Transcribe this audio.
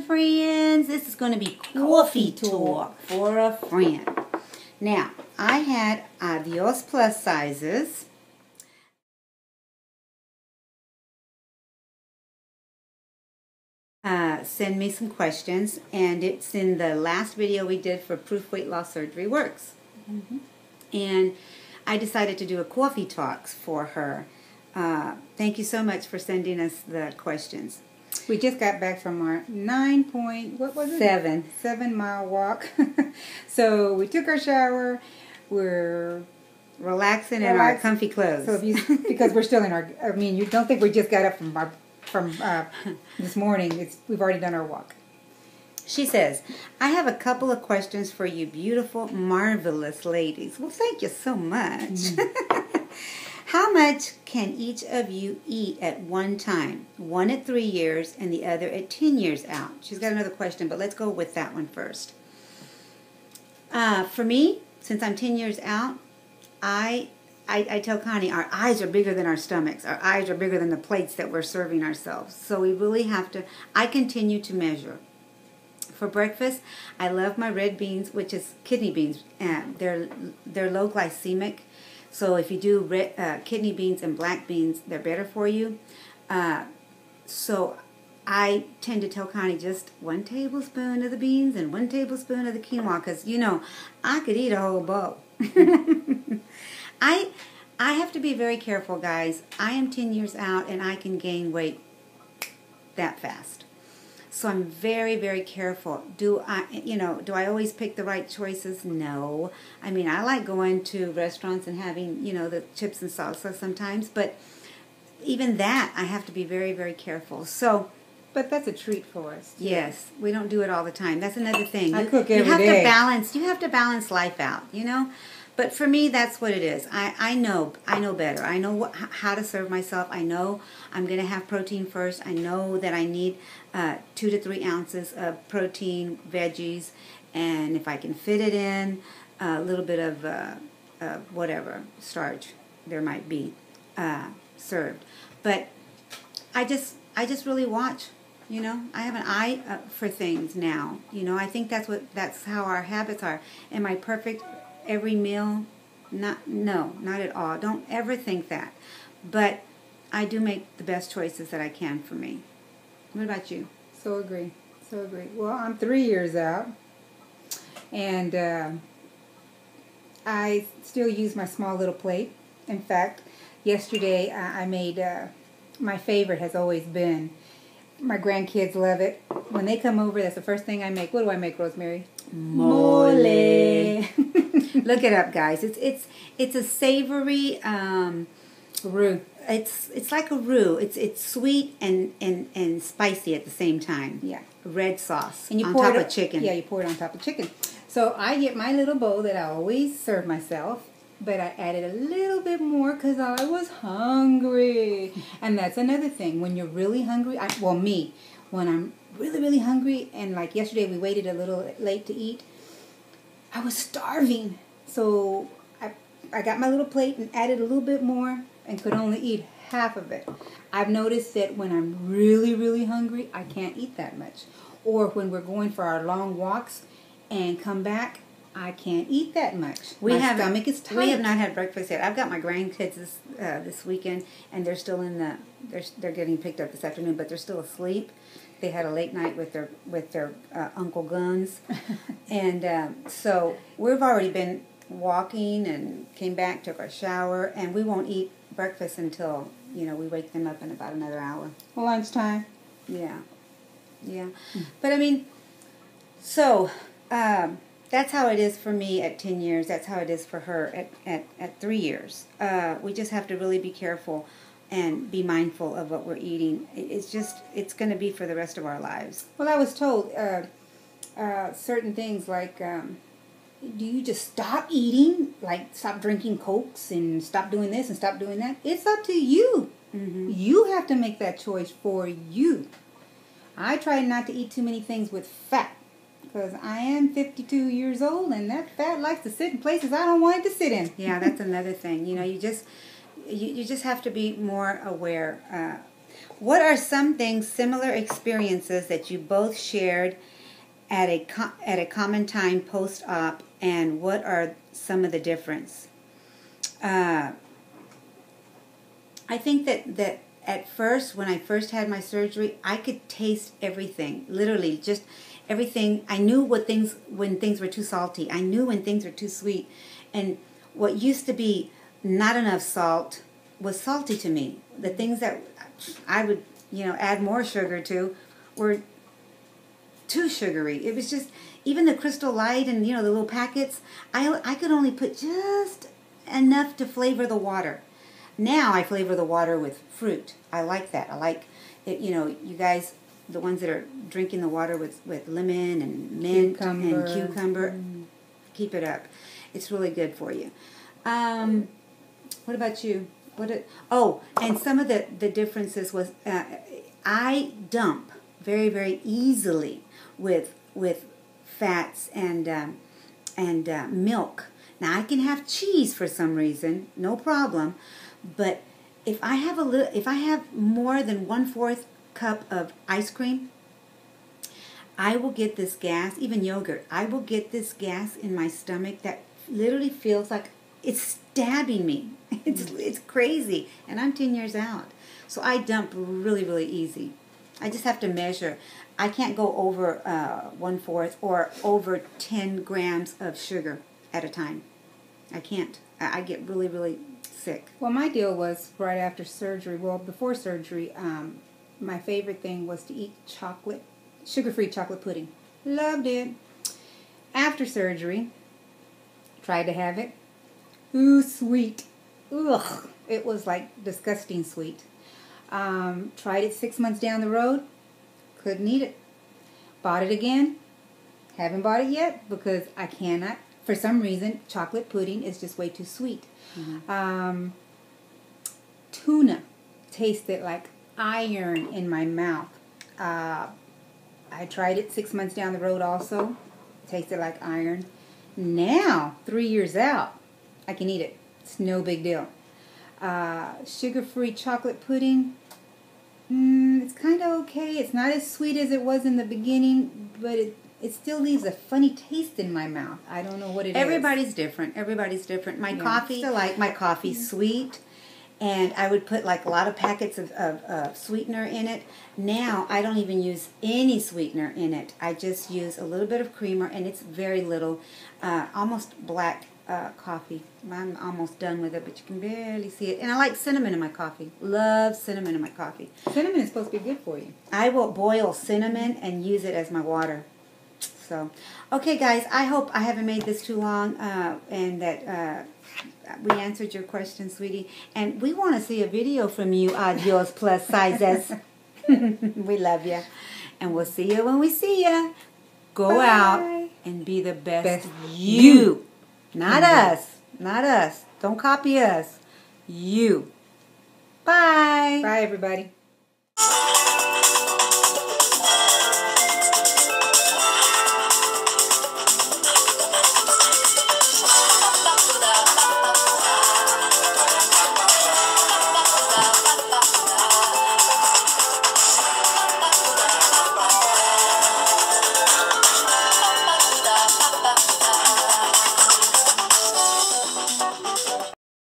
friends. This is going to be Coffee Talk for a Friend. Now, I had AdiosPlusSizes. Send me some questions, and it's in the last video we did for Proof Weight Loss Surgery Works. And I decided to do a coffee talks for her. Thank you so much for sending us the questions. We just got back from our 7-mile walk. So we took our shower. We're relaxing in our comfy clothes. So because we're still in our, you don't think we just got up from this morning. We've already done our walk. She says, I have a couple of questions for you beautiful, marvelous ladies. Well, thank you so much. How much can each of you eat at one time? One at 3 years and the other at 10 years out. She's got another question, but let's go with that one first. For me, since I'm 10 years out, I tell Connie, our eyes are bigger than our stomachs. Our eyes are bigger than the plates that we're serving ourselves. So we really have to, I continue to measure. For breakfast, I love my red beans, which is kidney beans. They're low glycemic. So if you do kidney beans and black beans, they're better for you. So I tend to tell Connie just 1 tablespoon of the beans and 1 tablespoon of the quinoa, because, I could eat a whole bowl. I have to be very careful, guys. I am 10 years out, and I can gain weight that fast. So I'm very, very careful. Do I always pick the right choices? No. I like going to restaurants and having, the chips and salsa sometimes, but even that, I have to be very, very careful. So, but that's a treat for us. Yes, we don't do it all the time. That's another thing. I cook every day. You have to balance life out, But for me, that's what it is. I know better. I know how to serve myself. I know I'm going to have protein first. I know that I need 2 to 3 ounces of protein, veggies, and if I can fit it in, a little bit of whatever starch there might be served. But I just really watch. I have an eye for things now. I think that's how our habits are. Am I perfect every meal? No, not at all. Don't ever think that. But I do make the best choices that I can for me. What about you? So agree. Well, I'm 3 years out, and I still use my small little plate. In fact, yesterday I made, my favorite has always been, my grandkids love it. When they come over, that's the first thing I make. What do I make, Rosemary? Mole. Look it up, guys. It's a savory roux. It's like a roux. It's sweet and spicy at the same time. Yeah. Red sauce and you on pour top it of chicken. Yeah, you pour it on top of chicken. So I get my little bowl that I always serve myself, but I added a little bit more because I was hungry. And that's another thing. When you're really hungry, when I'm really, really hungry, and like yesterday we waited a little late to eat, I was starving. So I got my little plate and added a little bit more and could only eat half of it. I've noticed that when I'm really, really hungry, I can't eat that much. Or when we're going for our long walks and come back, I can't eat that much. My stomach is tight. We have not had breakfast yet. I've got my grandkids this weekend, and they're still they're getting picked up this afternoon, but they're still asleep. They had a late night with their Uncle Guns, and so we've already been walking and came back, took our shower, and we won't eat breakfast until we wake them up in about another hour. Lunchtime. Yeah. But so that's how it is for me at 10 years. That's how it is for her at 3 years. We just have to really be careful and be mindful of what we're eating. It's going to be for the rest of our lives. Well, I was told certain things like, do you just stop eating? Like stop drinking Cokes and stop doing this and stop doing that? It's up to you. Mm-hmm. You have to make that choice for you. I try not to eat too many things with fat, because I am 52 years old, and that fat likes to sit in places I don't want it to sit in. Yeah, that's another thing. You just have to be more aware What are some things, similar experiences that you both shared at a common time post-op, and what are some of the difference? I think that at first, when I first had my surgery, I could taste everything, literally just everything. I knew when things were too salty. I knew when things were too sweet. And what used to be not enough salt was salty to me. The things that I would, add more sugar to were too sugary. It was just, even the Crystal Light and, the little packets, I could only put just enough to flavor the water. Now I flavor the water with fruit. I like that. I like it, you guys, the ones that are drinking the water with lemon and mint and cucumber, keep it up. It's really good for you. What about you? And some of the differences was I dump very, very easily with fats and milk. Now I can have cheese for some reason, no problem, but if I have more than 1/4 cup of ice cream, I will get this gas. Even yogurt, I will get this gas in my stomach that literally feels like it's stabbing me. It's crazy, and I'm 10 years out, so I dump really, really easy. I just have to measure. I can't go over 1/4 or over 10 grams of sugar at a time. I can't. I get really, really sick. Well, my deal was right after surgery. Well, before surgery, my favorite thing was to eat chocolate, sugar-free chocolate pudding. Loved it. After surgery, tried to have it. Ooh, sweet. Ugh. It was like disgusting sweet. Tried it 6 months down the road. Couldn't eat it. Bought it again. Haven't bought it yet because I cannot. For some reason, chocolate pudding is just way too sweet. Mm-hmm. Tuna tasted like iron in my mouth. I tried it 6 months down the road also. Tasted like iron. Now, 3 years out, I can eat it. It's no big deal. Sugar-free chocolate pudding. It's kind of okay. It's not as sweet as it was in the beginning, but it still leaves a funny taste in my mouth. I don't know what it is. Everybody's different. Everybody's different. My coffee, I like my coffee sweet, and I would put like a lot of packets of sweetener in it. Now I don't even use any sweetener in it. I just use a little bit of creamer, and it's very little, almost black coffee. I'm almost done with it, but you can barely see it. And I like cinnamon in my coffee. Love cinnamon in my coffee. Cinnamon is supposed to be good for you. I will boil cinnamon and use it as my water. So, okay, guys, I hope I haven't made this too long and that we answered your question, sweetie. And we want to see a video from you, AdiosPlusSizes. We love you. And we'll see you when we see you. Go Bye. Out and be the best you. Not us. Not us. Don't copy us. You. Bye. Bye, everybody.